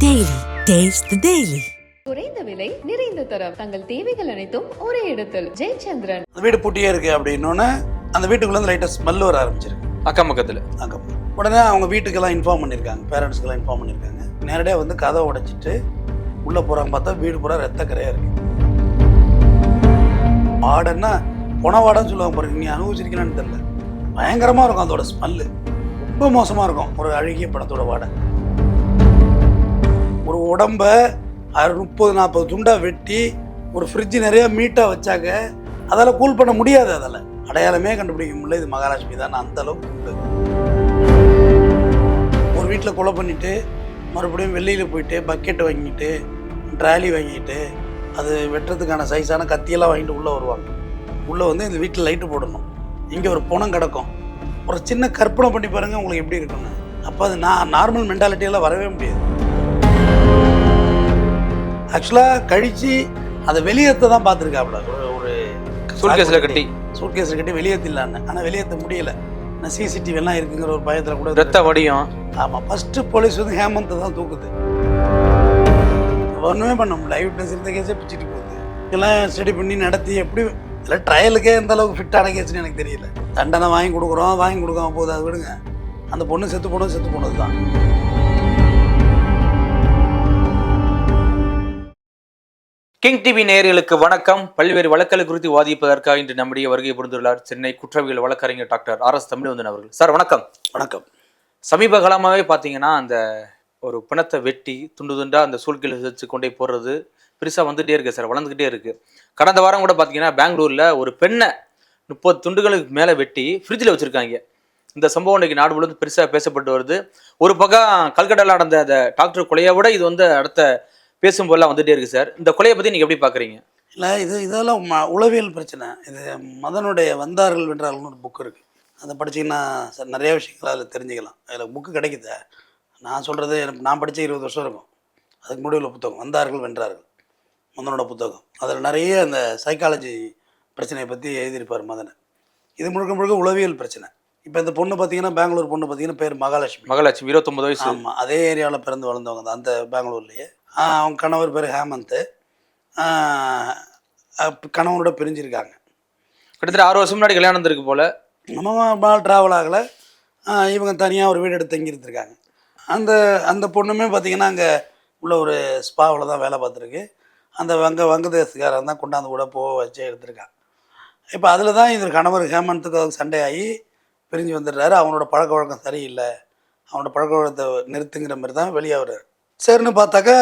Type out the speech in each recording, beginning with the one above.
Daily. Taste the Daily. குறைந்த விலை நிறைந்த தரம் தங்கள் தேவைகள் அனைத்தும் ஒரே இடத்தில் ஜெயச்சந்திரன். வீடு பூட்டியே இருக்கு அப்படின்னோடனே அந்த வீட்டுக்குள்ள இருந்து லைட்டா ஸ்மெல் வர ஆரம்பிச்சிருக்கு. அக்கம் பக்கத்துல உடனே அவங்க வீட்டுக்கெல்லாம் இன்ஃபார்ம் பண்ணியிருக்காங்க, பேரண்ட்ஸ்க்கெல்லாம் இன்ஃபார்ம் பண்ணியிருக்காங்க. நேரடியாக வந்து கதை உடைச்சிட்டு உள்ளே போகிறாங்க. பார்த்தா வீடு பூரா ரத்த கரையாக இருக்கு. வாடன்னா பொன வாடன்னு சொல்லுவாங்க பாருங்க, நீ அனுபவிச்சிருக்கீங்கன்னு தெரியல. பயங்கரமாக இருக்கும் அதோட ஸ்மெல்லு, ரொம்ப மோசமாக இருக்கும். ஒரு அழுகிய படத்தோட வாடை. ஒரு உடம்ப 30-40 துண்டாக வெட்டி ஒரு ஃப்ரிட்ஜு நிறைய மீட்டாக வச்சாங்க. அதால் கூல் பண்ண முடியாது. அதில் அடையாளமே கண்டுபிடிக்க முடியல. இது மகாலட்சுமி தான். அந்த அளவுக்கு உண்டு. ஒரு வீட்டில் கொலை பண்ணிவிட்டு மறுபடியும் வெளியில் போயிட்டு பக்கெட் வாங்கிட்டு ட்ராலி வாங்கிட்டு அது வெட்டுறதுக்கான சைஸான கத்தியெல்லாம் வாங்கிட்டு உள்ளே வருவாங்க. உள்ளே வந்து இந்த வீட்டில் லைட்டு போடணும். இங்கே ஒரு பணம் கிடக்கும். ஒரு சின்ன கற்பனை பண்ணி பாருங்கள் உங்களுக்கு எப்படி இருக்குன்னு. அப்போ அது நார்மல் மென்டாலிட்டியெல்லாம் வரவே முடியாது. ஆக்சுவலாக கழித்து அதை வெளியேற்ற தான் பார்த்துருக்காப்புல. ஒரு சூட்கேஸில் கட்டி வெளியேற்றிடலான்னு. ஆனால் வெளியேற்ற முடியலை. ஆனால் சிசிடிவி எல்லாம் இருக்குங்கிற ஒரு பயத்தில் கூட ரத்த வடியும். ஆமாம், ஃபஸ்ட்டு போலீஸ் வந்து ஹேமந்தை தான் தூக்குது. ஒன்றுமே பண்ண முடியல. ஐ விட்னஸ் இருந்த கேஸே பிச்சுட்டு போகுது. இதெல்லாம் ஸ்டடி பண்ணி நடத்தி எப்படி இல்லை ட்ரையலுக்கே எந்த அளவுக்கு ஃபிட்டான கேஸ்ன்னு எனக்கு தெரியல. தண்டனை வாங்கி கொடுக்காம போகுது. அது விடுங்க, அந்த பொண்ணு செத்து போனது தான். கிங் டிவி நேயர்களுக்கு வணக்கம். பல்வேறு வழக்குகள் குறித்து வாதிப்பதற்காக இன்று நம்முடைய வருகை புரிந்துள்ளார் சென்னை குற்றவியல் வழக்கறிஞர் டாக்டர் RS தமிழ்வந்தன் அவர்கள். சார் வணக்கம். வணக்கம். சமீப காலமாகவே பார்த்தீங்கன்னா அந்த ஒரு பிணத்தை வெட்டி துண்டு துண்டா அந்த சூழ்கில வச்சு கொண்டே போடுறது பெருசாக வந்துகிட்டே இருக்கு சார், வளர்ந்துக்கிட்டே இருக்கு. கடந்த வாரம் கூட பார்த்தீங்கன்னா பெங்களூரில் ஒரு பெண்ணை 30 துண்டுகளுக்கு மேலே வெட்டி ஃப்ரிட்ஜில் வச்சுருக்காங்க. இந்த சம்பவம் இன்னைக்கு நாடு முழுவதும் பெருசாக பேசப்பட்டு வருது. ஒரு பக்கம் கல்கட்டாவில் நடந்த அந்த டாக்டர் கொலையை விட இது வந்து அடுத்த பேசும்போதெல்லாம் வந்துட்டே இருக்கு சார். இந்த கொலையை பற்றி நீங்கள் எப்படி பார்க்குறீங்க? இல்லை, இதெல்லாம் உளவியல் பிரச்சனை. இது மதனுடைய வந்தார்கள் வென்றார்கள்னு ஒரு புக்கு இருக்குது. அதை படிச்சிங்கன்னா சார் நிறைய விஷயங்கள் அதில் தெரிஞ்சுக்கலாம். அதில் புக்கு கிடைக்குது. நான் சொல்கிறது நான் படித்த 20 வருஷம் இருக்கும். அதுக்கு முன்னாடி உள்ள புத்தகம் வந்தார்கள் வென்றார்கள், மதனோட புத்தகம். அதில் நிறைய அந்த சைக்காலஜி பிரச்சனையை பற்றி எழுதியிருப்பார் மதனை. இது முழுக்க உளவியல் பிரச்சனை. இப்போ இந்த பொண்ணு பார்த்தீங்கன்னா, பெங்களூர் பொண்ணு பார்த்தீங்கன்னா பேர் மகாலட்சுமி 29 வயசு. ஆமாம், அதே ஏரியாவில் பிறந்து வளர்ந்தவங்க தான், அந்த பெங்களூர்லேயே. அவங்க கணவர் பேர் ஹேமந்த். கணவனோட பிரிஞ்சிருக்காங்க. கிட்டத்தட்ட 6 வருஷம் முன்னாடி கல்யாணம் இருந்திருக்கு போல். நம்ம ட்ராவல் ஆகலை. இவங்க தனியாக ஒரு வீடு எடுத்து தங்கியிருந்துருக்காங்க. அந்த பொண்ணுமே பார்த்திங்கன்னா அங்கே உள்ள ஒரு ஸ்பாவில் தான் வேலை பார்த்துருக்கு. அந்த வங்கதேசக்காரன் தான் கொண்டாந்து கூட போக வச்சு எடுத்திருக்கான். இப்போ அதில் தான் இது கணவர் ஹேமந்துக்கு சண்டை ஆகி பிரிஞ்சு வந்துடுறாரு. அவனோட பழக்க வழக்கம் சரியில்லை, அவனோட பழக்க வழக்கத்தை நிறுத்துங்கிற மாதிரி தான் வெளியாகிறார். சரின்னு பார்த்தாக்கா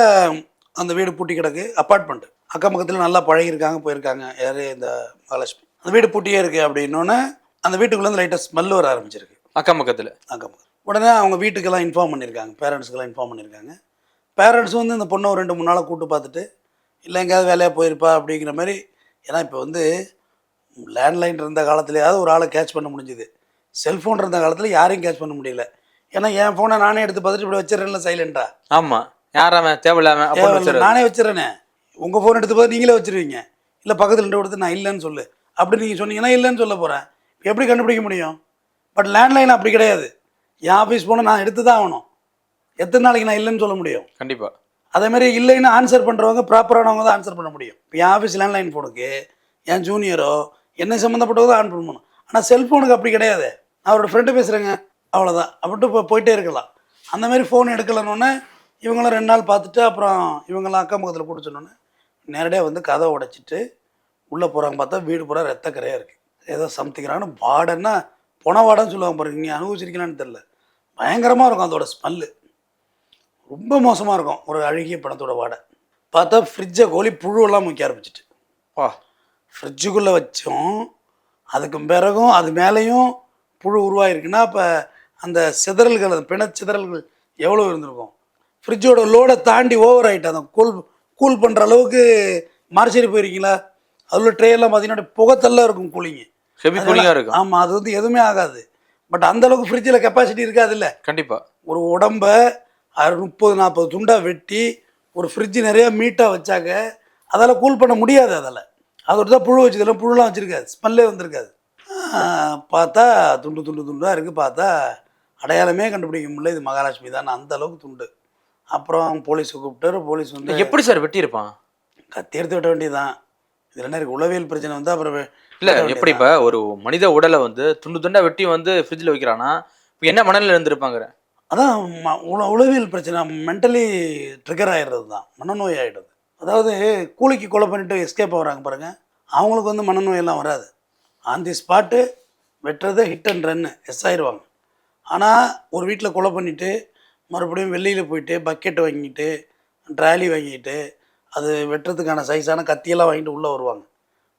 அந்த வீடு பூட்டி கிடக்கு. அப்பார்ட்மெண்ட்டு அக்கம் பக்கத்தில் நல்லா பழகிருக்காங்க, போயிருக்காங்க. யார்? இந்த மகாலட்சுமி. அந்த வீடு பூட்டியே இருக்குது அப்படின்னோடனே அந்த வீட்டுக்குள்ளேருந்து லைட்டாக ஸ்மெல் வர ஆரம்பிச்சிருக்கு. அக்கம் பக்கத்தில் உடனே அவங்க வீட்டுக்கெல்லாம் இன்ஃபார்ம் பண்ணியிருக்காங்க, பேரண்ட்ஸ்க்கெல்லாம் இன்ஃபார்ம் பண்ணியிருக்காங்க. பேரண்ட்ஸ் வந்து இந்த பொண்ணை ஒரு 2-3 நாளாக கூப்பிட்டு பார்த்துட்டு இல்லை எங்கேயாவது வேலையாக போயிருப்பா அப்படிங்கிற மாதிரி. ஏன்னா இப்போ வந்து லேண்ட்லைன் இருந்த காலத்துலையாவது ஒரு ஆளை கேட்ச் பண்ண முடிஞ்சுது. செல்ஃபோன் இருந்த காலத்தில் யாரையும் கேட்ச் பண்ண முடியல. ஏன்னா என் ஃபோனை நானே எடுத்து பார்த்துட்டு இப்படி வச்சிடறேன்ல சைலண்டா. ஆமாம், யாராம தேவையில்லாம நானே வச்சிடறேனே. உங்கள் ஃபோன் எடுத்து பார்த்து நீங்களே வச்சுருவீங்க. இல்லை பக்கத்தில் 2 கொடுத்து நான் இல்லைன்னு சொல்லு அப்படின்னு நீங்கள் சொன்னீங்கன்னா இல்லைன்னு சொல்ல போகிறேன். எப்படி கண்டுபிடிக்க முடியும்? பட் லேண்ட்லைன் அப்படி கிடையாது. என் ஆஃபீஸ் போனால் நான் எடுத்து தான் ஆகணும். எத்தனை நாளைக்கு நான் இல்லைன்னு சொல்ல முடியும்? கண்டிப்பாக. அதேமாதிரி இல்லைன்னு ஆன்சர் பண்ணுறவங்க ப்ராப்பரானவங்க தான் ஆன்சர் பண்ண முடியும். இப்போ என் ஆஃபீஸ் லேண்ட்லைன் ஃபோனுக்கு என் ஜூனியரோ என்னை சம்மந்தப்பட்டவங்க தான் ஆன் பண்ணணும். ஆனால் செல்ஃபோனுக்கு அப்படி கிடையாது. நான் அவரோட ஃப்ரெண்டு பேசுகிறேங்க, அவ்வளோதான் அப்படின்ட்டு போயிட்டே இருக்கலாம். அந்தமாரி ஃபோன் எடுக்கலன்னொன்னே இவங்களாம் 2 நாள் பார்த்துட்டு அப்புறம் இவங்கெல்லாம் அக்கம் பக்கத்தில் கூட்ட சொன்னோன்னே நேரடியாக வந்து கதை உடைச்சிட்டு உள்ளே போகிறாங்க. பார்த்தா வீடு பூரா ரத்த கரையாக இருக்குது. ஏதோ சம்திங்கிறான்னு வாடன்னா பொன வாடன்னு சொல்லுவாங்க பாருங்க, நீ அனுபவிச்சிருக்கீங்களான்னு தெரில. பயங்கரமாக இருக்கும் அதோட ஸ்மெல்லு, ரொம்ப மோசமாக இருக்கும். ஒரு அழுகிய பணத்தோட வாடை. பார்த்தா ஃப்ரிட்ஜை கோழி புழுவெல்லாம் முக்கிய ஆரம்பிச்சிட்டு ஃப்ரிட்ஜுக்குள்ளே வச்சோம். அதுக்கு பிறகும் அது மேலேயும் புழு உருவாகிருக்குன்னா அப்போ அந்த சிதறல்கள், அந்த பிணச்சிதறல்கள் எவ்வளோ இருந்திருக்கும். ஃப்ரிட்ஜோட லோடை தாண்டி ஓவர் ஆகிட்டு அந்த கூல் பண்ணுற அளவுக்கு மார்ச்சேரி போயிருக்கீங்களா? அதில் ட்ரேயெல்லாம் பார்த்தீங்கன்னா புகைத்தெல்லாம் இருக்கும், கூலிங்கு ஹெவி கூலிங்காக இருக்கும். ஆமாம், அது வந்து எதுவுமே ஆகாது. பட் அந்தளவுக்கு ஃப்ரிட்ஜில் கெப்பாசிட்டி இருக்காது இல்லை? கண்டிப்பாக. ஒரு உடம்ப 30-40 துண்டாக வெட்டி ஒரு ஃப்ரிட்ஜு நிறையா மீட்டாக வச்சாங்க. அதால் கூல் பண்ண முடியாது. அதோட தான் புழு வச்சதெல்லாம் புழுலாம் வச்சுருக்காது, ஸ்மெல்லே வந்திருக்காது. பார்த்தா துண்டாக இருக்குது. பார்த்தா அடையாளமே கண்டுபிடிக்க முடியல. இது மகாலட்சுமி தான். அந்த அளவுக்கு துண்டு, அப்புறம் போலீஸை கூப்பிட்டாரு. போலீஸ் வந்து எப்படி சார் வெட்டியிருப்பான்? கத்தி எடுத்து வெட்ட வேண்டியதுதான். இதில் என்ன இருக்குது, உளவியல் பிரச்சனை வந்து அப்புறம் இல்ல எப்படி இப்ப ஒரு மனித உடலை வந்து துண்டு துண்டா வெட்டி வந்து ஃப்ரிட்ஜில் வைக்கிறானா, இப்போ என்ன மனநிலை இருந்திருப்பாங்க? அதான் உளவியல் பிரச்சனை, மென்டலி ட்ரிகர் ஆகிடுறது தான், மனநோய் ஆகிடுது. அதாவது கூலிக்கு கொலை பண்ணிட்டு எஸ்கேப் ஆகுறாங்க பாருங்க, அவங்களுக்கு வந்து மனநோயெல்லாம் வராது. ஆன் தி ஸ்பாட்டு வெட்டுறது ஹிட் அண்ட் ரன்னு எஸ் ஆயிடுவாங்க. ஆனால் ஒரு வீட்டில் கொலை பண்ணிவிட்டு மறுபடியும் வெளியில் போயிட்டு பக்கெட் வாங்கிட்டு ட்ராலி வாங்கிட்டு அது வெட்டுறதுக்கான சைஸான கத்தியெல்லாம் வாங்கிட்டு உள்ளே வருவாங்க.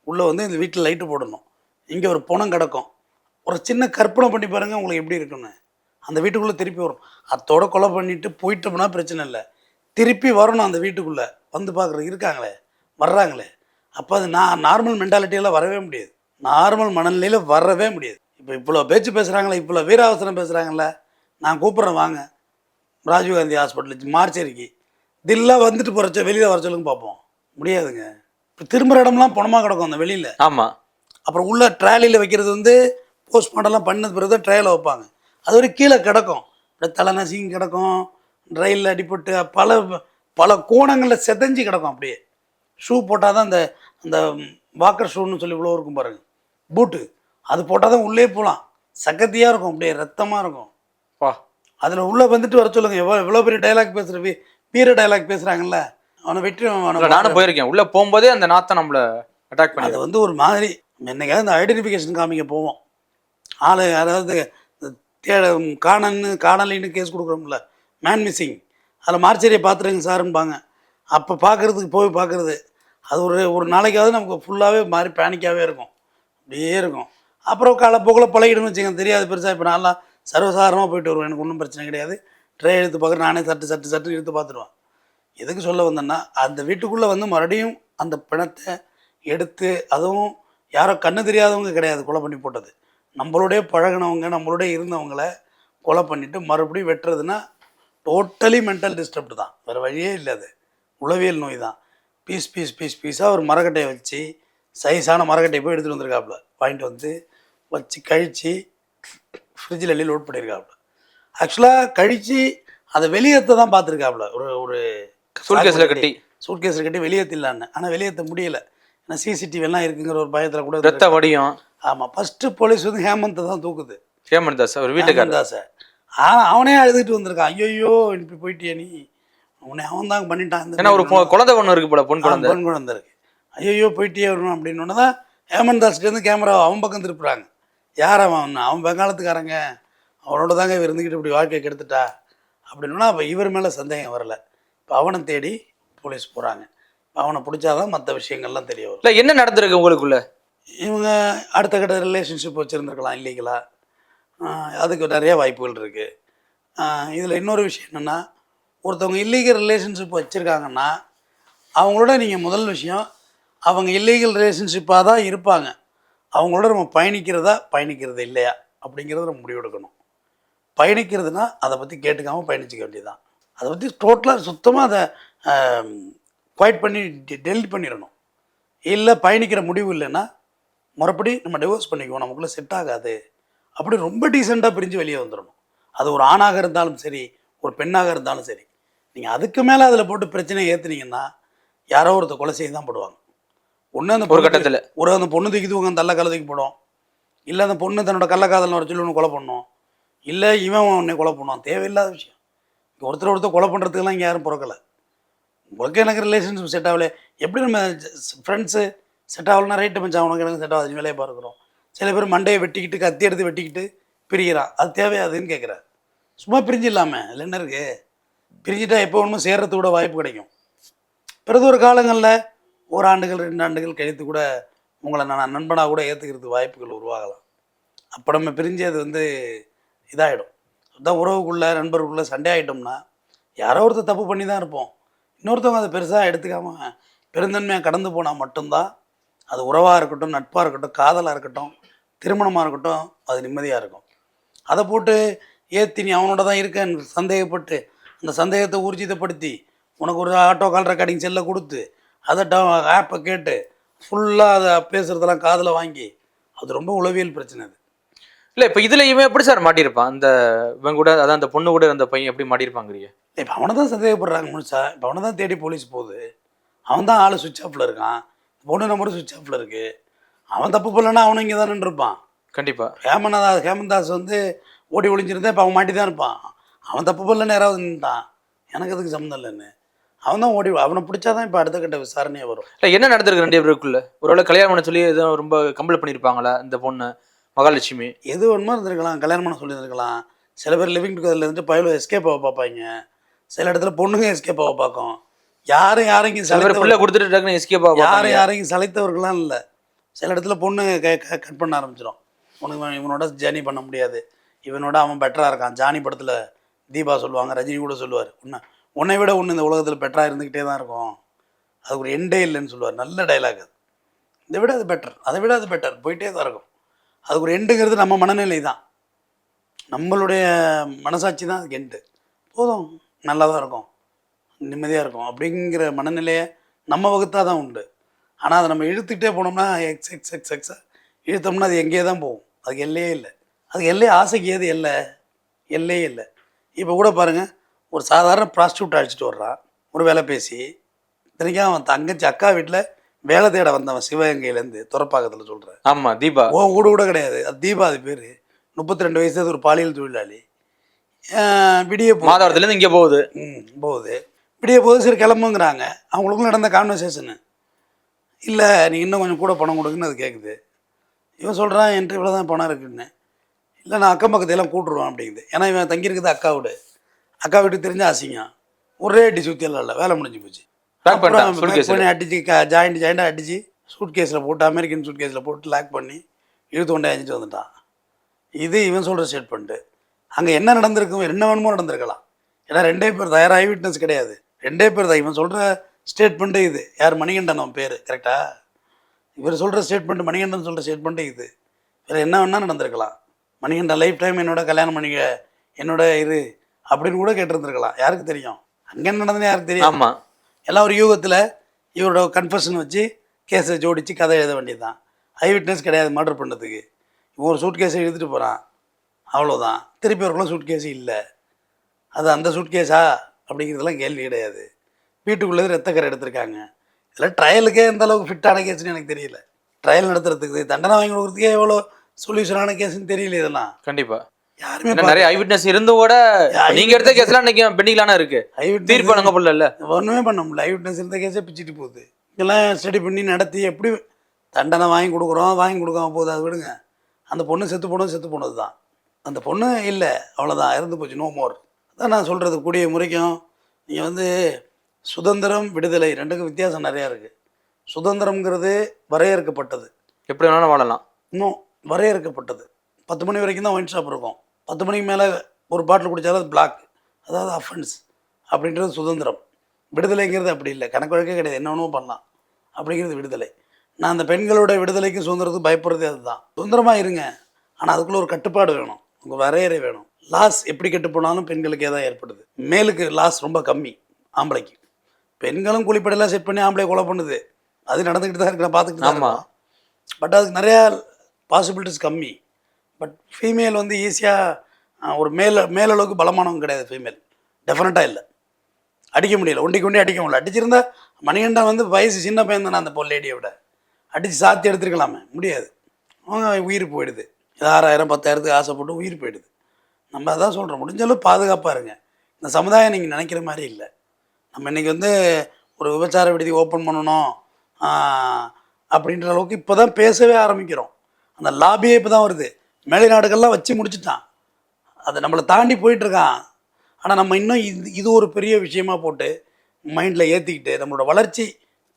உள்ளே வந்து இந்த வீட்டில் லைட்டு போடணும், இங்கே ஒரு பணம் கிடக்கும். ஒரு சின்ன கற்பனை பண்ணி பாருங்கள் உங்களுக்கு எப்படி இருக்குன்னு. அந்த வீட்டுக்குள்ளே திருப்பி வரும். அத்தோட கொலை பண்ணிவிட்டு போயிட்டோம்னா பிரச்சனை இல்லை, திருப்பி வரணும் அந்த வீட்டுக்குள்ளே வந்து பார்க்குறது இருக்காங்களே, வர்றாங்களே. அப்போ அது நார்மல் மென்டாலிட்டியெல்லாம் வரவே முடியாது, நார்மல் மனநிலையில் வரவே முடியாது. இப்போ இவ்வளோ பேச்சு பேசுகிறாங்களே, இவ்வளோ வீராவசனம் பேசுகிறாங்களே, நான் கூப்பிட்றேன் வாங்க ராஜீவ்காந்தி ஹாஸ்பிட்டலுக்கு மார்ச்சரிக்கு, தில்லாக வந்துட்டு போகிறச்ச வெளியில் வர சொல்லுங்க பார்ப்போம். முடியாதுங்க. இப்போ திரும்புகிற இடம்லாம் பணமாக கிடக்கும் அந்த வெளியில். ஆமாம். அப்புறம் உள்ள ட்ராலியில் வைக்கிறது வந்து போஸ்ட்மார்ட்டம்லாம் பண்ணது பிறகு தான் ட்ரையில் வைப்பாங்க. அது ஒரு கீழே கிடக்கும், இப்படி தலை நசிங்க கிடக்கும், ரயிலில் அடிபட்டு பல பல கோணங்களில் செதஞ்சு கிடக்கும். அப்படியே ஷூ போட்டால் தான் அந்த அந்த வாக்கர் ஷூன்னு சொல்லி இவ்வளோ இருக்கும் பாருங்கள், பூட்டு, அது போட்டால் தான் உள்ளே போகலாம். சகதியாக இருக்கும், அப்படியே ரத்தமாக இருக்கும். அதில் உள்ளே வந்துட்டு வர சொல்லுங்கள். எவ்வளோ பெரிய டைலாக் பேசுகிற வீர டைலாக் பேசுகிறாங்கல்ல, அவனை வெற்றி. நானும் போயிருக்கேன், உள்ளே போகும்போதே அந்த நாத்தை நம்மளை அட்டாக் பண்ணி, அது வந்து ஒரு மாதிரி என்னைக்காவது இந்த ஐடென்டிஃபிகேஷன் காமிக்க போவோம் ஆள், அதாவது காணலின்னு கேஸ் கொடுக்குறோம்ல, மேன் மிஸ்ஸிங், அதில் மார்ச்சரியை பார்த்துருங்க சாருன்பாங்க. அப்போ பார்க்குறதுக்கு போய் பார்க்குறது, அது ஒரு நாளைக்காவது நமக்கு ஃபுல்லாகவே மாதிரி பேனிக்காகவே இருக்கும், அப்படியே இருக்கும். அப்புறம் காலப்போக்கில் பழகிடுன்னு வச்சுக்கோங்க, தெரியாது பெருசாக. இப்போ நான்லாம் சர்வசாதாரணமாக போயிட்டு வருவேன், எனக்கு ஒன்றும் பிரச்சனை கிடையாது. ட்ரே எடுத்து பார்க்குறேன், நானே சட்டு எடுத்து பார்த்துருவேன். எதுக்கு சொல்ல வந்தேன்னா, அந்த வீட்டுக்குள்ளே வந்து மறுபடியும் அந்த பிணத்தை எடுத்து, அதுவும் யாரோ கண்ணு தெரியாதவங்க கிடையாது கொலை பண்ணி போட்டது, நம்மளோடைய பழகினவங்க, நம்மளோடைய இருந்தவங்கள கொலை பண்ணிவிட்டு மறுபடியும் வெட்டுறதுன்னா டோட்டலி மென்டல் டிஸ்டர்ப்டு தான், வேறு வழியே இல்லை. அது உளவியல் நோய் தான். பீஸாக ஒரு மரக்கட்டையை வச்சு, சைஸான மரக்கட்டையை போய் எடுத்துகிட்டு வந்திருக்காப்புல, வாங்கிட்டு வந்து வச்சு கழித்து ஃப்ரிட்ஜில் வெளியே லோட் பண்ணியிருக்காப்புல. ஆக்சுவலாக கழித்து அதை வெளியேற்ற தான் பார்த்துருக்காப்புல, ஒரு சூட்கேஸில் கட்டி வெளியேற்றிடலான்னு. ஆனால் வெளியேற்ற முடியலை, ஏன்னா சிசிடிவிலாம் இருக்குங்கிற ஒரு பயத்தில் கூட ரத்த வடியும். ஆமாம், ஃபஸ்ட்டு போலீஸ் வந்து ஹேமந்தை தான் தூக்குது. ஹேமந்த் தாஸ் ஒரு வீட்டுக்காரர் தாஸ். ஆனால் அவனே அழுதுகிட்டு வந்திருக்கான், ஐயோ இப்படி போயிட்டியா நீ, அவனே அவன் தான் பண்ணிட்டான். ஏன்னா ஒரு குழந்தை ஒன்று இருக்கு போல, பொன் குழந்தை இருக்கு, ஐயோ போயிட்டே வரணும் அப்படின்னு தான் ஹேமந்த் தாஸ்கிட்டேருந்து கேமரா அவன் பக்கம் திருப்புறாங்க. யார் அவன் பெங்காலத்துக்காரங்க, அவனோட தாங்க இவர் இருந்துக்கிட்டு இப்படி வாழ்க்கையை கெடுத்துட்டா அப்படின்னா, அப்போ இவர் மேலே சந்தேகம் வரலை. இப்போ அவனை தேடி போலீஸ் போகிறாங்க. அவனை பிடிச்சாதான் மற்ற விஷயங்கள்லாம் தெரிய வரும். இல்லை என்ன நடந்திருக்கு உங்களுக்குள்ள? இவங்க அடுத்த கட்ட ரிலேஷன்ஷிப் வச்சுருந்துருக்கலாம் இல்லீகலா, அதுக்கு நிறைய வாய்ப்புகள் இருக்குது. இதில் இன்னொரு விஷயம் என்னென்னா, ஒருத்தவங்க இல்லீகல் ரிலேஷன்ஷிப் வச்சுருக்காங்கன்னா அவங்களோட நீங்கள் முதல் விஷயம், அவங்க இல்லீகல் ரிலேஷன்ஷிப்பாக தான் இருப்பாங்க, அவங்களோட நம்ம பயணிக்கிறது இல்லையா அப்படிங்கிறத நம்ம முடிவெடுக்கணும். பயணிக்கிறதுனா அதை பற்றி கேட்டுக்காமல் பயணிச்சிக்க வேண்டியதுதான். அதை பற்றி டோட்டலாக சுத்தமாக அதை குவைட் பண்ணி டெலிட் பண்ணிடணும். இல்லை பயணிக்கிற முடிவு இல்லைன்னா மறுபடி நம்ம டிவோர்ஸ் பண்ணிக்குவோம், நமக்குள்ளே செட் ஆகாது அப்படி ரொம்ப டீசெண்டாக பிரிஞ்சு வெளியே வந்துடணும். அது ஒரு ஆணாக இருந்தாலும் சரி, ஒரு பெண்ணாக இருந்தாலும் சரி. நீங்கள் அதுக்கு மேலே அதில் போட்டு பிரச்சனையை ஏற்றுனீங்கன்னா யாரோ ஒருத்தர் கொலை செய்ய தான் போடுவாங்க. ஒன்று அந்த ஒரு கட்டத்தில் அந்த பொண்ணு தூக்கிதுவங்க அந்த கள்ளக்காதலுக்கு போடும், இல்லை அந்த பொண்ணு தன்னோட கள்ளக்காதல் வர சொல்லி ஒன்று கொலை பண்ணணும், இல்லை இவன் உன்னை கொலை பண்ணுவான். தேவையில்லாத விஷயம். இங்கே ஒருத்தர் கொலை பண்ணுறதுக்கெல்லாம் இங்கே யாரும் பிறக்கலை. உங்களுக்கு எனக்கு ரிலேஷன்ஷிப் செட் ஆகலை, எப்படி நம்ம ஃப்ரெண்ட்ஸு செட் ஆகலைன்னா ரைட்டு மச்சான் உனக்கு எனக்கு செட் ஆகாது வேலையை பார்க்குறோம். சில பேர் மண்டையை வெட்டிக்கிட்டு கத்தி எடுத்து வெட்டிக்கிட்டு பிரிகிறான், அது தேவையாதுன்னு கேட்குறேன். சும்மா பிரிஞ்சு இல்லாமல் இல்லை என்ன இருக்குது, பிரிஞ்சுட்டா எப்போ ஒன்றும் சேர்றது கூட வாய்ப்பு கிடைக்கும். பிறகு ஒரு காலங்களில் 1 ஆண்டுகள் 2 ஆண்டுகள் கழித்து கூட உங்களை நான் நண்பனாக கூட ஏற்றுக்கிறதுக்கு வாய்ப்புகள் உருவாகலாம். அப்போ நம்ம பிரிஞ்சு அது வந்து இதாகிடும். அதுதான் உறவுக்குள்ளே நண்பருக்குள்ளே சண்டை ஆகிட்டோம்னா யாரோ ஒருத்தர் தப்பு பண்ணி தான் இருப்போம், இன்னொருத்தவங்க அதை பெருசாக எடுத்துக்காமல் பெருந்தன்மையாக கடந்து போனால் மட்டும்தான் அது உறவாக இருக்கட்டும், நட்பாக இருக்கட்டும், காதலாக இருக்கட்டும், திருமணமாக இருக்கட்டும், அது நிம்மதியாக இருக்கும். அதை போட்டு ஏற்றி நீ அவனோட தான் இருக்கேன்னு சந்தேகப்பட்டு அந்த சந்தேகத்தை ஊர்ஜிதப்படுத்தி உனக்கு ஒரு ஆட்டோ கால் ரெக்கார்டிங் செல்லை கொடுத்து அதை ஆப்பை கேட்டு ஃபுல்லாக அதை பேசுகிறதெல்லாம் காதில் வாங்கி, அது ரொம்ப உளவியல் பிரச்சனை. அது இல்ல இப்ப இதுல இவன் எப்படி சார் மாட்டியிருப்பான்? அந்த இவன் கூட, அதான் அந்த பொண்ணு கூட இருந்த பையன் எப்படி மாட்டியிருப்பாங்கிறீங்க? இப்போ அவனை தான் சந்தேகப்படுறாங்க முழுசா. இப்போ அவனை தான் தேடி போலீஸ் போகுது. அவன் தான் ஆள் சுவிட்ச் ஆஃபில் இருக்கான். பொண்ணு நம்பரும் சுவிட்ச் ஆஃபில் இருக்குது. அவன் தப்பு பண்ணலன்னா அவனும் இங்கே தான் நின்றுருப்பான். கண்டிப்பா. ஹேமந்தாஸ் வந்து ஓடி ஒளிஞ்சிருந்தா இப்போ அவன் மாட்டி தான் இருப்பான். அவன் தப்பு பண்ணலன்னு யாராவது நின்றுட்டான், எனக்கு அதுக்கு சம்மந்தம் இல்லைன்னு. அவன் தான் ஓடி, அவனை பிடிச்சாதான் இப்போ அடுத்த கட்ட விசாரணையே வரும். இல்லை என்ன நடந்திருக்கு 2 பேருக்குள்ள? ஒருவேளை கல்யாணம் பண்ண சொல்லி எதுவும் ரொம்ப கம்பல் பண்ணியிருப்பாங்களா இந்த பொண்ணு மகாலட்சுமி? எது வேணுமோ இருந்திருக்கலாம், கல்யாணம் பண்ண சொல்லியிருந்துருக்கலாம். சில பேர் லிவிங் டுகெதரில் இருந்துட்டு பயில எஸ்கேப் ஆக பார்ப்பாங்க. சில இடத்துல பொண்ணுங்க எஸ்கேப் ஆக பார்க்கும். யாரையும் பிள்ளை கொடுத்துட்டு டக்குன்னு எஸ்கேப் ஆக யாரையும் சளைத்தவர்கள்லாம் இல்லை. சில இடத்துல பொண்ணு கட் பண்ண ஆரம்பிச்சிடும். உனக்கு இவனோட ஜேர்னி பண்ண முடியாது, இவனோட அவன் பெட்டராக இருக்கான். ஜானி படத்தில் தீபா சொல்லுவாங்க, ரஜினி கூட சொல்லுவார், உன்னை விட ஒன்று இந்த உலகத்தில் பெட்டராக இருந்துக்கிட்டே தான் இருக்கும், அது ஒரு எண்டே இல்லைன்னு சொல்லுவார். நல்ல டைலாக் அது. இதை விட அது பெட்டர், அதை விட அது பெட்டர், போயிட்டே தான் இருக்கும். அதுக்கு ஒரு எண்டுங்கிறது நம்ம மனநிலை தான், நம்மளுடைய மனசாட்சி தான் அதுக்கு எண்டு. போதும், நல்லா தான் இருக்கும், நிம்மதியாக இருக்கும் அப்படிங்கிற மனநிலையை நம்ம வகுத்தா தான் உண்டு. ஆனால் அதை நம்ம இழுத்துக்கிட்டே போனோம்னா எக்ஸாக இழுத்தோம்னா அது எங்கேயே தான் போகும். அதுக்கு எல்லையே இல்லை. அதுக்கு எல்லையே ஆசைக்கு ஏது எல்லையே இல்லை. இப்போ கூட பாருங்கள், ஒரு சாதாரண ப்ராஸ்டியூட் அழைச்சிட்டு வர்றான், ஒரு வேலை பேசி. இத்தனைக்கும் அவன் தங்கச்சி அக்கா வீட்டில் வேலை தேட வந்தவன், சிவகங்கையிலேருந்து, துறப்பாக்கத்தில் சொல்கிறேன். ஆமாம், தீபா. வீடு கூட கிடையாது, அது தீபா, அது பேர். 32 வயசு, அது ஒரு பாலியல் தொழிலாளி. விடிய மாதவரத்துலேருந்து இங்கே போகுது. விடிய போகுது. சரி கிளம்புங்கிறாங்க. அவங்களுக்கும் நடந்த கான்வர்சேஷனு. இல்லை நீ இன்னும் கொஞ்சம் கூட பணம் கொடுக்குன்னு அது கேட்குது. இவன் சொல்கிறான், என்கிட்ட இவ்வளோ தான் பணம் இருக்குன்னு. இல்லை நான் அக்கம் பக்கத்தையெல்லாம் கூட்டுருவான் அப்படிங்குது. ஏன்னா இவன் தங்கியிருக்குது அக்கா வீட்டுக்கு தெரிஞ்ச அசிங்கம். ஒரே அடி சுற்றியெல்லாம் இல்லை, வேலை முடிஞ்சு போச்சு. அடிச்சு ஜாயிண்டாக அடித்து சூட் கேஸில் போட்டு, அமெரிக்கன் சூட் கேஸில் போட்டு லாக் பண்ணி இழுத்து கொண்டே அழிஞ்சிட்டு வந்துட்டான். இது இவன் சொல்கிற ஸ்டேட்மெண்ட்டு. அங்கே என்ன நடந்திருக்கும், என்ன வேணுமோ நடந்திருக்கலாம். ஏன்னா 2 பேர் தான், யாரும் ஐ விட்னஸ் கிடையாது, 2 பேர் தான். இவன் சொல்கிற ஸ்டேட்மெண்ட்டு இது. யார்? மணிகண்டன் அவன் பேர், கரெக்டா? இவர் சொல்கிற ஸ்டேட்மெண்ட்டு, மணிகண்டன் சொல்கிற ஸ்டேட்மெண்ட்டு இது. வேறு என்ன வேணால் நடந்திருக்கலாம். மணிகண்டன் லைஃப் டைம் என்னோட கல்யாணம் பண்ணிக்க, என்னோட இது அப்படின்னு கூட கேட்டிருந்துருக்கலாம். யாருக்கு தெரியும் அங்கே என்ன நடந்ததுன்னு? யாருக்கு தெரியும்? ஆமாம், எல்லாம் ஒரு யூகத்தில் இவரோட கன்ஃபெஷன் வச்சு கேஸை ஜோடித்து கதை எழுத வேண்டியது தான். ஐ விட்னஸ் கிடையாது மர்டர் பண்ணுறதுக்கு. இவன் ஒரு சூட் கேஸை எடுத்துகிட்டு போகிறான், அவ்வளோதான். திருப்பி அவருக்குள்ள சூட் கேஸு இல்லை. அது அந்த சூட் கேஸா அப்படிங்கிறதுலாம் கேள்வி கிடையாது. வீட்டுக்குள்ளே ரத்தக்கரை எடுத்திருக்காங்க. இதில் ட்ரையலுக்கே எந்த அளவுக்கு ஃபிட்டான கேஸ்ன்னு எனக்கு தெரியல. ட்ரையல் நடத்துறதுக்கு, தண்டனை வாங்கி கொடுக்குறதுக்கே எவ்வளோ சொல்யூஷனான கேஸ்ன்னு தெரியல. இதெல்லாம் கண்டிப்பாா யாருமே நிறைய ஐ விட்னஸ் இருந்தும் கூட நீங்க எடுத்த கேஸ்லாம் இன்னைக்கு பெண்டிங்லான இருக்கு. தீர்ப்பு வழங்க முடியல, ஒன்றுமே பண்ண முடியல. ஐ விட்னஸ் இருந்த கேஸே பிச்சுட்டு போகுது. இதெல்லாம் ஸ்டடி பண்ணி நடத்தி எப்படி தண்டனை வாங்கி கொடுக்காம போகுது. அது விடுங்க, அந்த பொண்ணு செத்து போனது தான். அந்த பொண்ணு இல்லை, அவ்வளோதான், இறந்து போச்சு, நோ மோர். அதான் நான் சொல்கிறது. கூடிய முறைக்கும் நீங்கள் வந்து சுதந்திரம், விடுதலை ரெண்டுக்கும் வித்தியாசம் நிறையா இருக்குது. சுதந்திரம்ங்கிறது வரையறுக்கப்பட்டது, எப்படி வேணாலும் வாழலாம். இன்னும் வரையறுக்கப்பட்டது. 10 மணி வரைக்கும் தான் ஒயின் ஷாப் இருக்கும். 10 மணிக்கு மேலே ஒரு பாட்டில் குடித்தாலும் அது பிளாக், அதாவது அஃபென்ஸ் அப்படின்றது சுதந்திரம். விடுதலைங்கிறது அப்படி இல்லை, கணக்கு வழக்கே கிடையாது, என்ன வேணுமோ பண்ணலாம் அப்படிங்கிறது விடுதலை. நான் அந்த பெண்களோட விடுதலைக்கும் சுதந்திரத்துக்கு பயப்படுறதே அதுதான். சுதந்திரமாக இருங்க, ஆனால் அதுக்குள்ளே ஒரு கட்டுப்பாடு வேணும், உங்கள் வரையறை வேணும். லாஸ் எப்படி கெட்டு போனாலும் பெண்களுக்கே தான் ஏற்படுது. மேலுக்கு லாஸ் ரொம்ப கம்மி, ஆம்பளைக்கு. பெண்களும் கூலிப்படையெல்லாம் செட் பண்ணி ஆம்பளை கொலை பண்ணுது, அது நடந்துக்கிட்டு தான் இருக்கு, நான் பார்த்துக்கிட்டு தான் இருக்கோம். பட் அதுக்கு நிறையா பாசிபிலிட்டிஸ் கம்மி. பட் ஃபீமேல் வந்து ஈஸியாக ஒரு மேலளவுக்கு பலமானவங்க கிடையாது ஃபீமேல், டெஃபினட்டாக இல்லை. அடிக்க முடியல, ஒண்டிக்கு அடிக்க முடியல. அடிச்சிருந்தா மணிகண்டன் வந்து வயசு சின்ன பையன் தானே அந்த லேடியை விட, அடித்து சாத்தி எடுத்துருக்கலாமே, முடியாது. அவங்க உயிர் போயிடுது. 6,000 10,000த்துக்கு ஆசைப்பட்டு உயிர் போயிடுது. நம்ம அதான் சொல்கிறோம், முடிஞ்சளவு பாதுகாப்பாக இருங்க. இந்த சமுதாயம் நீங்கள் நினைக்கிற மாதிரி இல்லை. நம்ம இன்றைக்கி வந்து ஒரு விபச்சார விடுதி ஓப்பன் பண்ணணும் அப்படின்ற அளவுக்கு இப்போ தான் பேசவே ஆரம்பிக்கிறோம். அந்த லாபியே இப்போ தான் வருது. மேலைநாடுகள்லாம் வச்சு முடிச்சுட்டான், அதை நம்மளை தாண்டி போயிட்டுருக்கான். ஆனால் நம்ம இன்னும் இது ஒரு பெரிய விஷயமாக போட்டு மைண்டில் ஏற்றிக்கிட்டு நம்மளோட வளர்ச்சி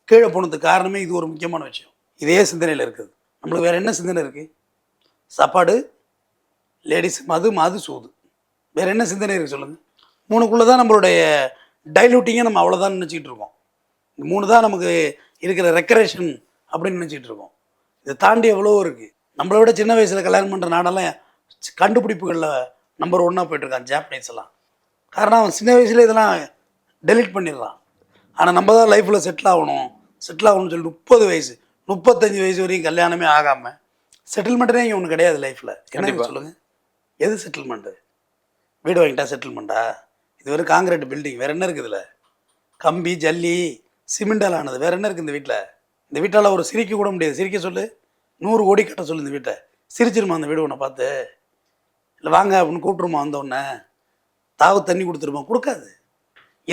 கீழே போனதுக்கு காரணமே இது ஒரு முக்கியமான விஷயம். இதே சிந்தனையில் இருக்குது. நம்மளுக்கு வேறு என்ன சிந்தனை இருக்குது? சாப்பாடு, லேடிஸ், மது சூது, வேறு என்ன சிந்தனை இருக்குது சொல்லுங்கள்? 3க்குள்ளே தான் நம்மளுடைய டைலூட்டிங்கை நம்ம அவ்வளோதான் நினச்சிக்கிட்டு இருக்கோம். இந்த 3 தான் நமக்கு இருக்கிற ரெக்கரேஷன் அப்படின்னு நினச்சிக்கிட்டு இருக்கோம். இதை தாண்டி எவ்வளோ இருக்குது. நம்மளை விட சின்ன வயசில் கல்யாணம் பண்ணுற நாடெல்லாம் கண்டுபிடிப்புகளில் நம்பர் 1 போய்ட்டுருக்கான் ஜாப்பனீஸ் எல்லாம். காரணம் அவன் சின்ன வயசுல இதெல்லாம் டெலிட் பண்ணிடுறான். ஆனால் நம்ம தான் லைஃப்பில் செட்டில் ஆகணும்னு சொல்லிட்டு 30 வயசு 35 வயசு வரைக்கும் கல்யாணமே ஆகாமல் செட்டில்மெண்ட்டே இங்கே ஒன்று கிடையாது லைஃப்பில். என்ன கண்டிப்பா. சொல்லுங்கள், எது செட்டில்மெண்ட்டு? வீடு வாங்கிட்டா செட்டில்மெண்ட்டா? இது வெறும் காங்கிரீட் பில்டிங், வேறு என்ன இருக்குது இதில்? கம்பி ஜல்லி சிமெண்டால் ஆனது, வேறு என்ன இருக்குது இந்த வீட்டில்? இந்த வீட்டால் ஒரு சிரிக்க கூட முடியாது. சிரிக்க சொல்லு, 100 கோடி கட்ட சொல்லு இந்த வீட்டை. சிரிச்சிருமா அந்த வீடு உன்னை பார்த்து? இல்லை வாங்க அப்படின்னு கூப்பிட்ருமா வந்தோடனே? தாவு தண்ணி கொடுத்துருமா? கொடுக்காது,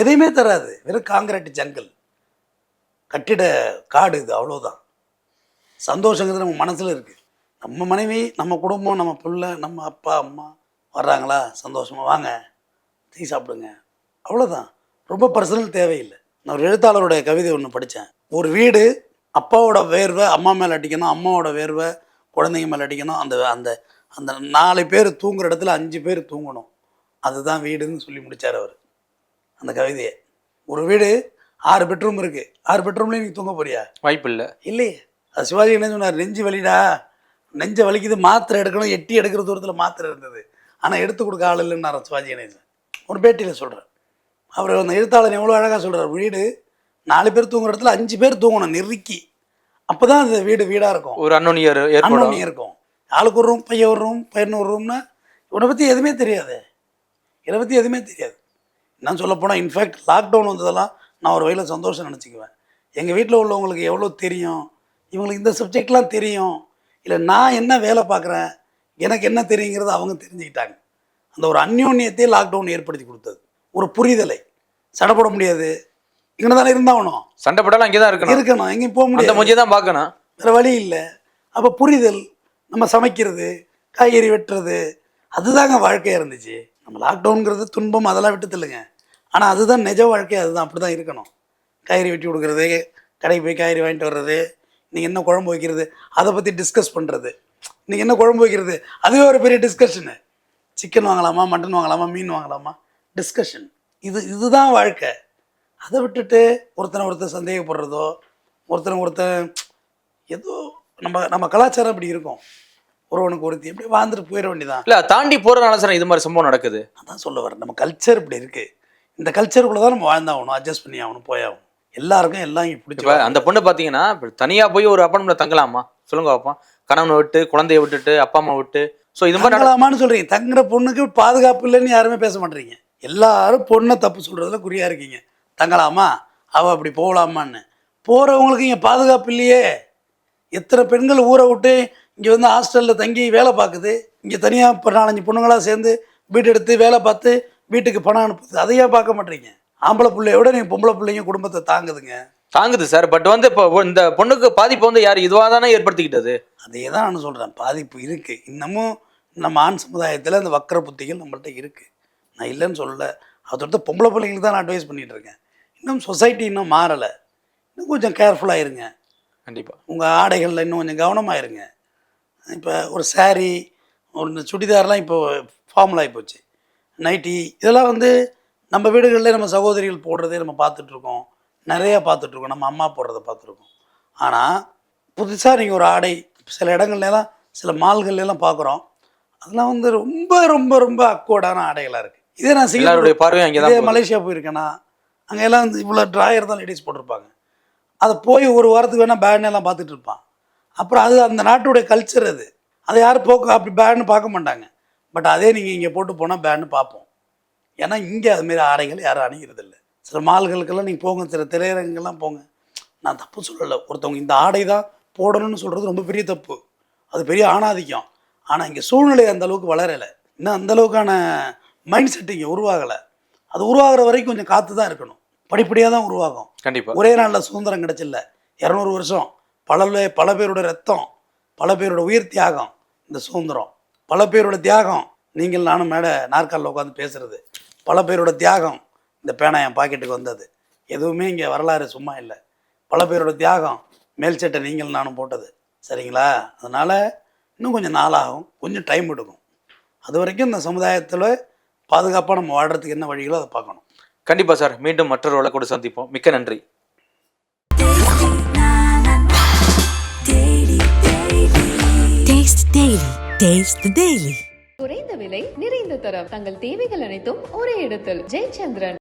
எதையுமே தராது. வெறும் காங்கிரீட் ஜங்கல், கட்டிட காடு இது, அவ்வளோதான். சந்தோஷங்கிறது நம்ம மனசில் இருக்குது. நம்ம மனைவி, நம்ம குடும்பம், நம்ம பிள்ளை, நம்ம அப்பா அம்மா வர்றாங்களா, சந்தோஷமாக வாங்க டீ சாப்பிடுங்க, அவ்வளோதான். ரொம்ப பர்சனல் தேவையில்லை. நான் ஒரு எழுத்தாளருடைய கவிதை ஒன்று படித்தேன். ஒரு வீடு அப்பாவோட வேர்வை அம்மா மேலே அடிக்கணும், அம்மாவோட வேர்வை குழந்தைங்க மேலே அடிக்கணும். அந்த அந்த அந்த 4 பேர் தூங்குற இடத்துல 5 பேர் தூங்கணும், அதுதான் வீடுன்னு சொல்லி முடித்தார் அவர் அந்த கவிதையை. ஒரு வீடு 6 பெட்ரூம் இருக்குது, 6 பெட்ரூம்லேயும் நீங்கள் தூங்க போறியா? வாய்ப்பு இல்லை. இல்லையே. அது சிவாஜி என்ன சொன்னார், நெஞ்சு வலிடா, நெஞ்சை வலிக்குது, மாத்திரை எடுக்கணும், எட்டி எடுக்கிற தூரத்தில் மாத்திரை இருந்தது, ஆனால் எடுத்து கொடுக்க ஆள் இல்லைன்னு சிவாஜி கணேசன் ஒரு பேட்டியில் சொல்கிறார். அவர் அந்த எழுத்தாளர் எவ்வளோ அழகாக சொல்கிறார், வீடு 4 பேர் தூங்குற இடத்துல 5 பேர் தூங்கணும் நெருக்கி, அப்போ தான் அந்த வீடு வீடாக இருக்கும், ஒரு அன்னோனியர் இருக்கும். ஆளுக்கு ஒரு ரூம், பையன் ஒரு ரூம், பையன் ஒரு ரூம்னா இவனை பற்றி எதுவுமே தெரியாது, இதை பற்றி எதுவுமே தெரியாது. நான் சொல்லப்போனால் இன்ஃபேக்ட் லாக்டவுன் வந்ததெல்லாம் நான் ஒரு வகையில் சந்தோஷம் நினச்சிக்குவேன். எங்கள் வீட்டில் உள்ளவங்களுக்கு எவ்வளோ தெரியும், இவங்களுக்கு இந்த சப்ஜெக்ட்லாம் தெரியும், இல்லை நான் என்ன வேலை பார்க்குறேன், எனக்கு என்ன தெரியுங்கிறது அவங்க தெரிஞ்சுக்கிட்டாங்க. அந்த ஒரு அந்யோன்யத்தை லாக்டவுன் ஏற்படுத்தி கொடுத்தது, ஒரு புரிதலை. சண்டை போட முடியாது, இங்கே தானே இருந்தாகணும், சண்டை போட்டாலும் அங்கே தான் இருக்கணும், எங்கேயும் போக முடியாது, மூஞ்சியை தான் பார்க்கணும், வேறு வழி இல்லை. அப்போ புரிதல், நம்ம சமைக்கிறது, காய்கறி வெட்டுறது, அதுதாங்க வாழ்க்கையாக இருந்துச்சு. நம்ம லாக்டவுனுங்கிறது துன்பம், அதெல்லாம் விட்டு தள்ளுங்க. ஆனால் அதுதான் நிஜ வாழ்க்கை, அதுதான் அப்படி தான் இருக்கணும். காய்கறி வெட்டி கொடுக்குறது, கடைக்கு போய் காய்கறி வாங்கிட்டு வர்றது, நீங்கள் என்ன குழம்பு வைக்கிறது அதை பற்றி டிஸ்கஸ் பண்ணுறது, நீங்கள் என்ன குழம்பு வைக்கிறது அதுவே ஒரு பெரிய டிஸ்கஷனு. சிக்கன் வாங்கலாமா, மட்டன் வாங்கலாமா, மீன் வாங்கலாமா, டிஸ்கஷன். இதுதான் வாழ்க்கை. அதை விட்டுட்டு ஒருத்தர் சந்தேகப்படுறதோ, ஒருத்தன் ஏதோ நம்ம கலாச்சாரம் அப்படி இருக்கும். ஒருவனுக்கு ஒருத்தி எப்படி வாழ்ந்துட்டு போயிட வேண்டியதான். இல்லை தாண்டி போகிறதுனால சார் இது மாதிரி சம்பவம் நடக்குது. அதான் சொல்ல வரேன், நம்ம கல்ச்சர் இப்படி இருக்குது. இந்த கல்ச்சருக்குள்ளே தான் நம்ம வாழ்ந்தாகணும், அட்ஜஸ்ட் பண்ணி ஆகணும், போயாகணும். எல்லாருக்கும் எல்லாம் இங்கே பிடிச்சி. அந்த பொண்ணு பார்த்தீங்கன்னா தனியாக போய் ஒரு அப்பார்ட்மெண்ட்டில் தங்கலாமா சொல்லுங்க பாப்பா? கணவனை விட்டு, குழந்தைய விட்டுட்டு, அப்பா அம்மா விட்டு, ஸோ இது மாதிரி தங்கலாமான்னு சொல்கிறீங்க. தங்குற பொண்ணுக்கு பாதுகாப்பு இல்லைன்னு யாருமே பேச மாட்டேறீங்க. எல்லாரும் பொண்ணை தப்பு சொல்கிறதுல குறியாக இருக்கீங்க. தங்கலாமா, அவள் அப்படி போகலாமான்னு. போகிறவங்களுக்கு இங்கே பாதுகாப்பு இல்லையே. எத்தனை பெண்கள் ஊரை விட்டு இங்கே வந்து ஹாஸ்டலில் தங்கி வேலை பார்க்குது, இங்கே தனியாக இப்போ 4-5 பொண்ணுங்களாக சேர்ந்து வீடு எடுத்து வேலை பார்த்து வீட்டுக்கு பணம் அனுப்புது, அதையே பார்க்க மாட்டேறீங்க. ஆம்பளை பிள்ளையோட நீங்கள் பொம்பளை பிள்ளைங்க குடும்பத்தை தாங்குது சார். பட் வந்து இப்போ இந்த பொண்ணுக்கு பாதிப்பு வந்து யார் இதுவாக தானே ஏற்படுத்திக்கிட்டது? அதே தான் நான் சொல்கிறேன், பாதிப்பு இருக்குது. இன்னமும் நம்ம ஆண் சமுதாயத்தில் அந்த வக்கர புத்திகள் நம்மள்ட்ட இருக்குது, நான் இல்லைன்னு சொல்லலை. அதோட பொம்பளை பிள்ளைங்களுக்கு தான் நான் அட்வைஸ் பண்ணிகிட்டு இருக்கேன். இன்னும் சொசைட்டி இன்னும் மாறலை, இன்னும் கொஞ்சம் கேர்ஃபுல்லாக இருங்க. கண்டிப்பாக உங்கள் ஆடைகளில் இன்னும் கொஞ்சம் கவனமாக இருங்க. இப்போ ஒரு சாரீ, ஒரு சுடிதார்லாம் இப்போ ஃபார்மல் ஆகி போச்சு, நைட்டி, இதெல்லாம் வந்து நம்ம வீடுகளில் நம்ம சகோதரிகள் போடுறதே நம்ம பார்த்துட்ருக்கோம், நிறையா பார்த்துட்ருக்கோம், நம்ம அம்மா போடுறத பார்த்துருக்கோம். ஆனால் புதுசாக நீங்கள் ஒரு ஆடை சில இடங்கள்லாம், சில மால்கள்லாம் பார்க்குறோம், அதெல்லாம் வந்து ரொம்ப ரொம்ப ரொம்ப அக்வர்டான ஆடைகளாக இருக்குது. இதே நான் சிங்கப்பூருடைய பார்வையும் அங்கே தான், மலேசியா போயிருக்கேன்னா அங்கெல்லாம் வந்து இவ்வளோ ட்ராயர் தான் லேடிஸ் போட்டிருப்பாங்க. அதை போய் ஒரு வாரத்துக்கு வேணால் பேனெல்லாம் பார்த்துட்டு இருப்பான். அப்புறம் அது அந்த நாட்டுடைய கல்ச்சர், அதை யாரும் அப்படி பேன்னு பார்க்க மாட்டாங்க. பட் அதே நீங்கள் இங்கே போட்டு போனால் பேன்னு பார்ப்போம். ஏன்னா இங்கே அதுமாரி ஆடைகள் யாரும் அணிகிறதில்லை. சில மால்களுக்கெல்லாம் நீங்கள் போங்க, சில திரையரங்கெல்லாம் போங்க, நான் தப்பு சொல்லலை, ஒருத்தவங்க இந்த ஆடை தான் போடணும்னு சொல்கிறது ரொம்ப பெரிய தப்பு, அது பெரிய ஆணாதிக்கம். ஆனால் இங்கே சூழ்நிலை அந்தளவுக்கு வளரலை, இன்னும் அந்தளவுக்கான மைண்ட் செட் இங்கே உருவாகலை. அது உருவாகிற வரைக்கும் கொஞ்சம் காற்று தான் இருக்கணும், படிப்படியாக தான் உருவாகும். கண்டிப்பாக ஒரே நாளில் சுதந்திரம் கிடச்சில்ல, 200 வருஷம், பல பேரோட ரத்தம், பல பேரோட உயிர் தியாகம் இந்த சுதந்திரம், பல பேரோட தியாகம். நீங்கள் நானும் நாற்காலில் உட்காந்து பேசுகிறது, பல பேரோட தியாகம். இந்த பேனா என் பாக்கெட்டுக்கு வந்தது, எதுவுமே இங்கே வரலாறு சும்மா இல்லை. பல பேரோட தியாகம், மேல் சட்டை நீங்கள் நானும் போட்டது, சரிங்களா? அதனால் இன்னும் கொஞ்சம் நாளாகும், கொஞ்சம் டைம் எடுக்கும். அது வரைக்கும் இந்த சமுதாயத்தில் பாதுகாப்பாக நம்ம வாழ்கிறதுக்கு என்ன வழிகளோ அதை பார்க்கணும். கண்டிப்பாக சார், மீண்டும் மற்றொரு வழக்கோடு சந்திப்போம். மிக்க நன்றி. Taste the Daily. குறைந்த விலை, நிறைந்த தரம், தங்கள் தேவைகள் அனைத்தும் ஒரே இடத்தில். ஜெயச்சந்திரன்.